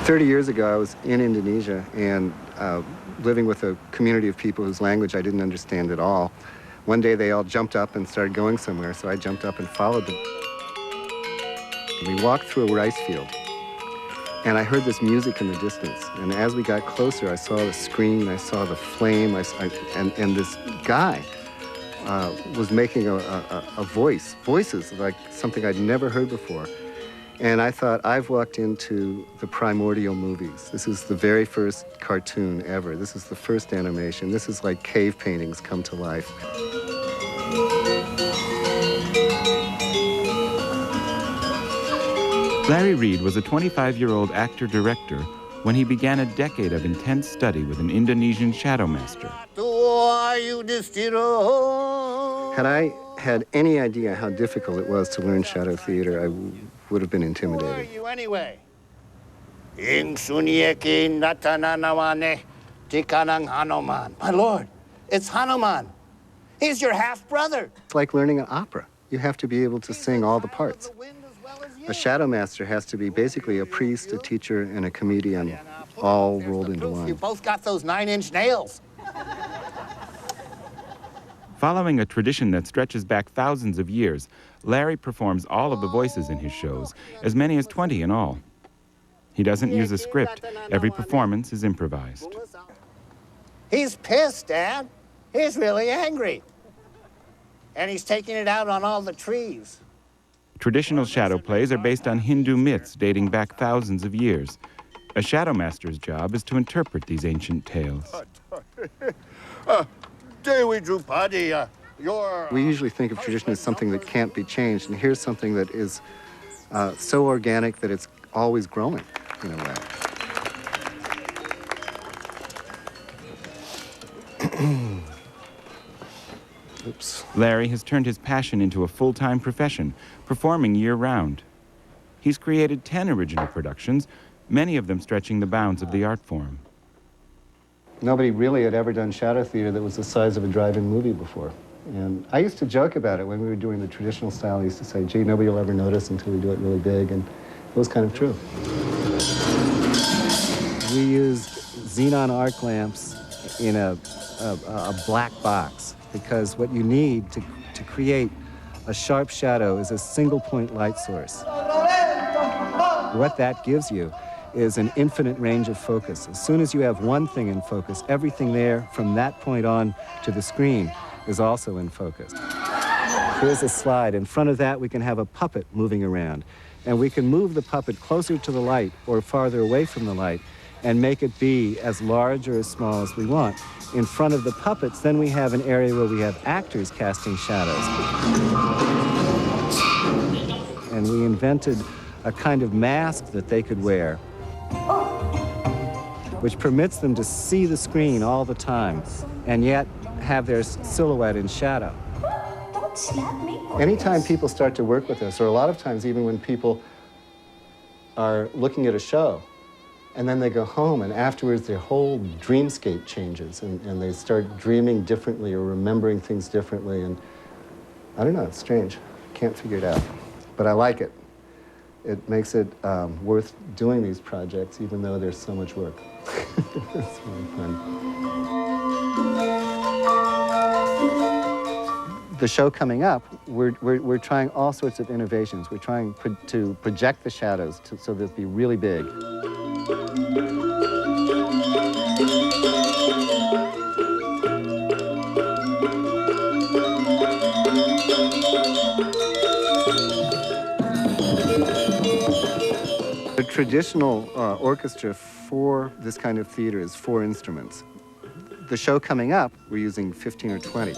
30 years ago, I was in Indonesia and living with a community of people whose language I didn't understand at all. One day they all jumped up and started going somewhere, so I jumped up and followed them. We walked through a rice field, and I heard this music in the distance. And as we got closer, I saw the screen, I saw the flame, and this guy was making voices like something I'd never heard before. And I thought, I've walked into the primordial movies. This is the very first cartoon ever. This is the first animation. This is like cave paintings come to life. Larry Reed was a 25-year-old actor-director when he began a decade of intense study with an Indonesian shadow master. Had I had any idea how difficult it was to learn shadow theater, I would have been intimidated. Who are you anyway? My lord, it's Hanuman. He's your half-brother. It's like learning an opera. You have to be able to sing all the parts. A shadow master has to be basically a priest, a teacher, and a comedian, all rolled into one. You both got those 9-inch nails. Following a tradition that stretches back thousands of years, Larry performs all of the voices in his shows, as many as 20 in all. He doesn't use a script. Every performance is improvised. He's pissed, Dad. He's really angry. And he's taking it out on all the trees. Traditional shadow plays are based on Hindu myths dating back thousands of years. A shadow master's job is to interpret these ancient tales. We usually think of tradition as something that can't be changed, and here's something that is so organic that it's always growing in a way. Oops. Larry has turned his passion into a full-time profession, performing year-round. He's created 10 original productions, many of them stretching the bounds of the art form. Nobody really had ever done shadow theater that was the size of a drive-in movie before. And I used to joke about it when we were doing the traditional style. I used to say, gee, nobody will ever notice until we do it really big, and it was kind of true. We used xenon arc lamps in a black box, because what you need to create a sharp shadow is a single-point light source. What that gives you is an infinite range of focus. As soon as you have one thing in focus, everything there from that point on to the screen is also in focus. Here's a slide. In front of that, we can have a puppet moving around. And we can move the puppet closer to the light or farther away from the light and make it be as large or as small as we want. In front of the puppets, then we have an area where we have actors casting shadows. And we invented a kind of mask that they could wear, which permits them to see the screen all the time and yet have their silhouette in shadow. Don't slap me. Anytime people start to work with us, or a lot of times even when people are looking at a show, and then they go home, and afterwards their whole dreamscape changes, and they start dreaming differently or remembering things differently, and I don't know, it's strange. Can't figure it out, but I like it. It makes it worth doing these projects, even though there's so much work. It's really fun. The show coming up, we're trying all sorts of innovations. We're trying to project the shadows so they'll be really big. The traditional orchestra for this kind of theater is 4 instruments. The show coming up, we're using 15 or 20.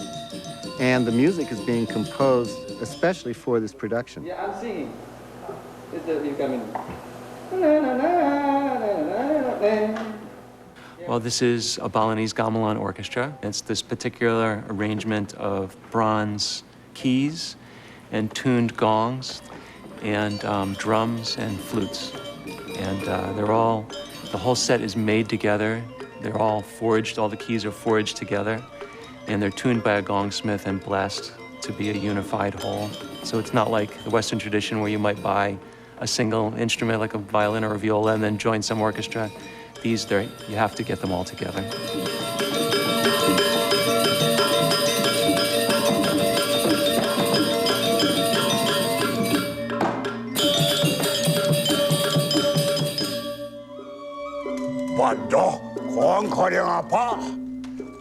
And the music is being composed especially for this production. Yeah, I'm singing. You come in. Well, this is a Balinese gamelan orchestra. It's this particular arrangement of bronze keys and tuned gongs and drums and flutes. And the whole set is made together. They're all forged, all the keys are forged together, and they're tuned by a gongsmith and blessed to be a unified whole. So it's not like the Western tradition where you might buy a single instrument like a violin or a viola and then join some orchestra. You have to get them all together.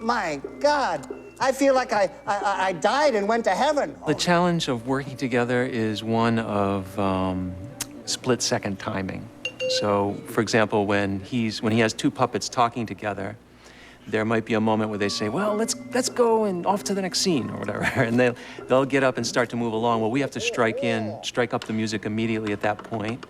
My God, I feel like I died and went to heaven. The challenge of working together is one of split-second timing. So, for example, when he has two puppets talking together, there might be a moment where they say, well, let's go and off to the next scene or whatever, and they'll get up and start to move along. Well, we have to strike up the music immediately at that point.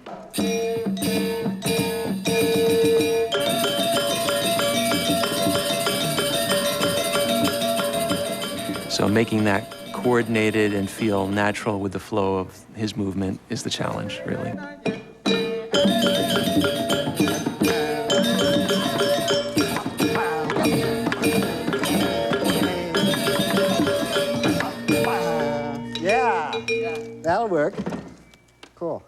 So making that coordinated and feel natural with the flow of his movement is the challenge, really. Yeah, that'll work. Cool.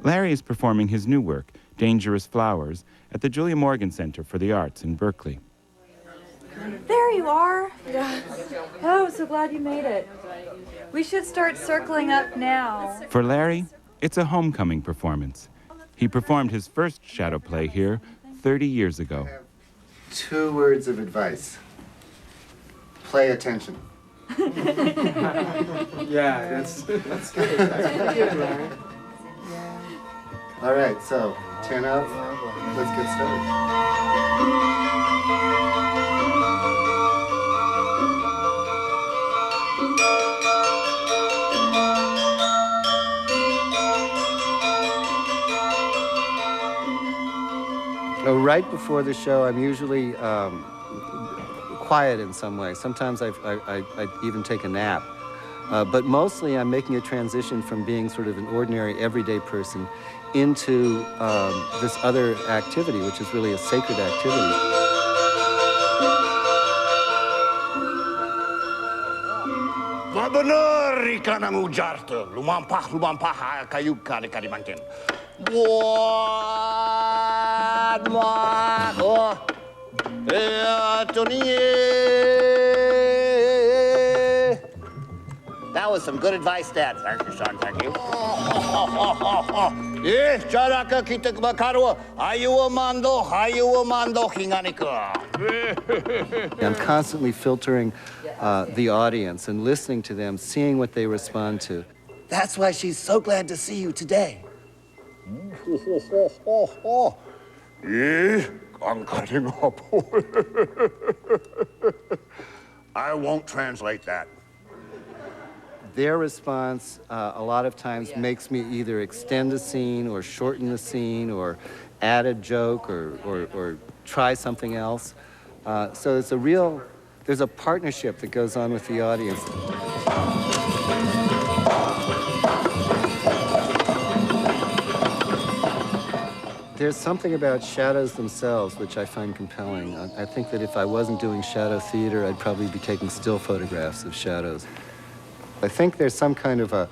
Larry is performing his new work, Dangerous Flowers, at the Julia Morgan Center for the Arts in Berkeley. There you are. Oh, so glad you made it. We should start circling up now. For Larry, it's a homecoming performance. He performed his first shadow play here 30 years ago. 2 words of advice. Play attention. Yeah, that's good. All right, so 10 up. Let's get started. Right before the show, I'm usually quiet in some way. Sometimes I even take a nap. But mostly I'm making a transition from being sort of an ordinary, everyday person into this other activity, which is really a sacred activity. That was some good advice, Dad. Thank you, son. Thank you. I'm constantly filtering the audience and listening to them, seeing what they respond to. That's why she's so glad to see you today. I'm cutting up. I won't translate that. Their response a lot of times makes me either extend the scene or shorten the scene or add a joke or try something else. So there's a partnership that goes on with the audience. There's something about shadows themselves which I find compelling. I think that if I wasn't doing shadow theater, I'd probably be taking still photographs of shadows. I think there's some kind of a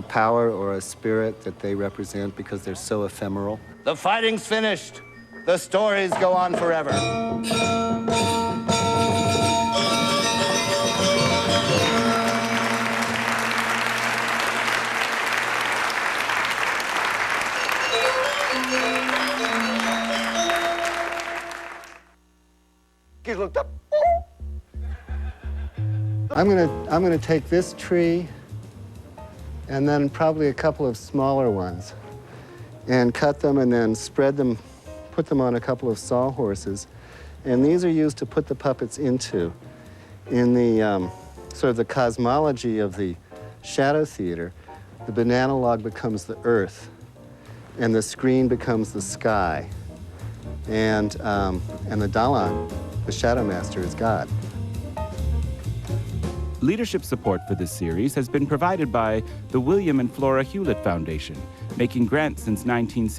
power or a spirit that they represent because they're so ephemeral. The fighting's finished. The stories go on forever. I'm gonna take this tree and then probably a couple of smaller ones and cut them and then spread them, put them on a couple of sawhorses. And these are used to put the puppets into. In the sort of the cosmology of the shadow theater, the banana log becomes the earth and the screen becomes the sky. And the Dalan, the Shadow Master, is God. Leadership support for this series has been provided by the William and Flora Hewlett Foundation, making grants since 1960.